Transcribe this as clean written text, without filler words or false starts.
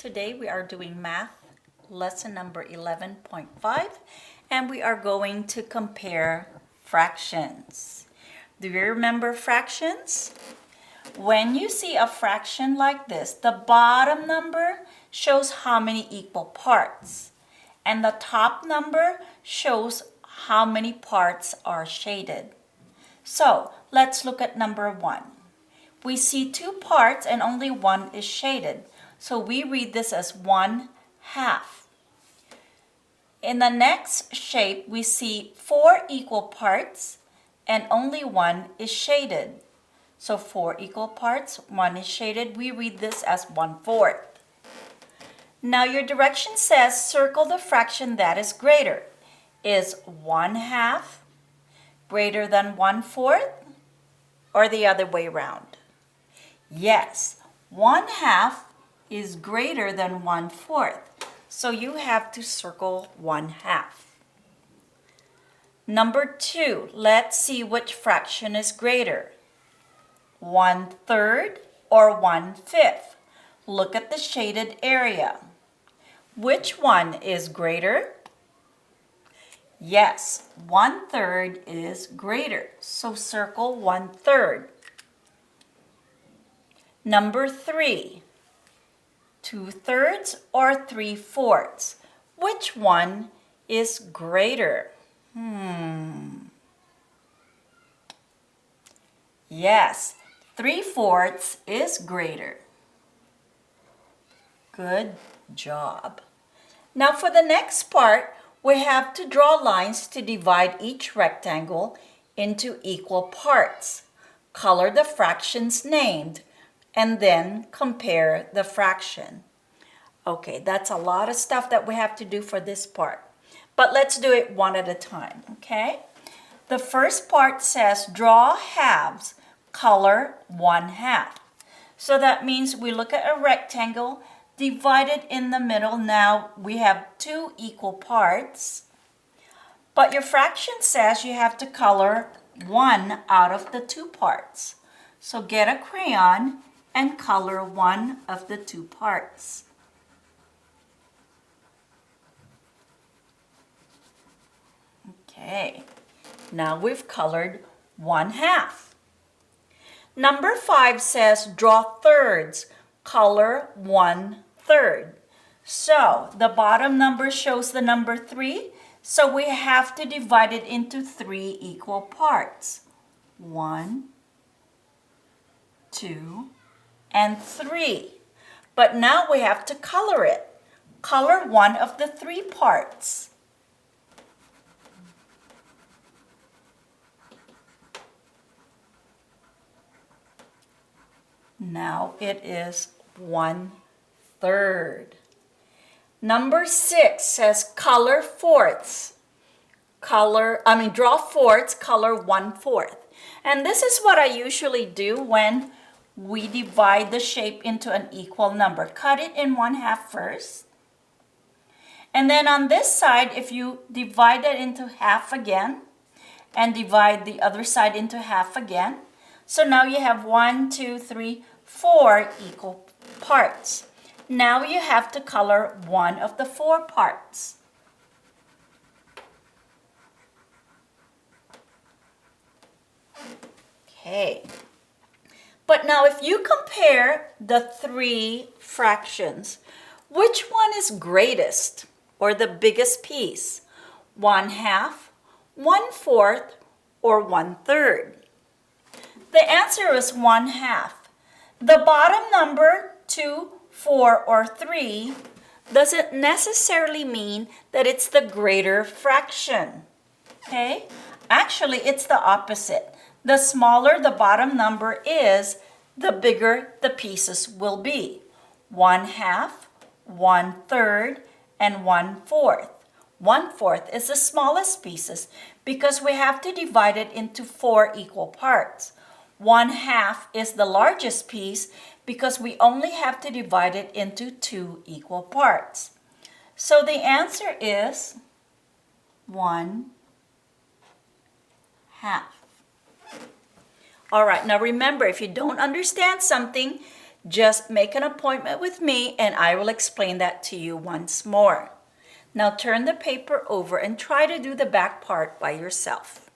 Today we are doing math lesson number 11.5 and we are going to compare fractions. Do you remember fractions? When you see a fraction like this, the bottom number shows how many equal parts and the top number shows how many parts are shaded. So let's look at number 1. We see 2 parts and only one is shaded. So we read this as 1/2. In the next shape, we see 4 equal parts and only one is shaded. So 4 equal parts, one is shaded. We read this as 1/4. Now your direction says circle the fraction that is greater. Is 1/2 greater than 1/4 or the other way around? Yes, 1/2 is greater than 1/4. So you have to circle 1/2. Number 2, let's see which fraction is greater. 1/3 or 1/5. Look at the shaded area. Which one is greater? Yes, 1/3 is greater. So circle 1/3. Number 3, 2/3 or 3/4. Which one is greater? Yes, 3/4 is greater. Good job. Now for the next part, we have to draw lines to divide each rectangle into equal parts. Color the fractions named and then compare the fraction. Okay, that's a lot of stuff that we have to do for this part. But let's do it one at a time, okay? The first part says draw halves, color 1/2. So that means we look at a rectangle, divide it in the middle. Now we have 2 equal parts. But your fraction says you have to color 1 out of the 2 parts. So get a crayon and color 1 of the 2 parts. Okay, now we've colored 1/2. Number 5 says draw thirds, color 1/3. So the bottom number shows the number 3, so we have to divide it into 3 equal parts. 1, 2, and 3. But now we have to color it. Color 1 of the 3 parts. Now it is 1/3. Number 6 says color fourths. Draw fourths, color 1/4. And this is what I usually do when we divide the shape into an equal number. Cut it in 1/2 first. And then on this side, if you divide it into half again, and divide the other side into half again. So now you have 1, 2, 3, 4 equal parts. Now you have to color 1 of the 4 parts. Okay. But now if you compare the 3 fractions, which one is greatest or the biggest piece? 1/2, 1/4, or 1/3? The answer is 1/2. The bottom number, 2, 4, or 3, doesn't necessarily mean that it's the greater fraction. Okay? Actually, it's the opposite. The smaller the bottom number is, the bigger the pieces will be. 1/2, 1/3, and 1/4. 1/4 is the smallest pieces because we have to divide it into 4 equal parts. 1/2 is the largest piece because we only have to divide it into 2 equal parts. So the answer is 1/2. All right, now remember, if you don't understand something, Just make an appointment with me and I will explain that to you once more. Now turn the paper over and try to do the back part by yourself.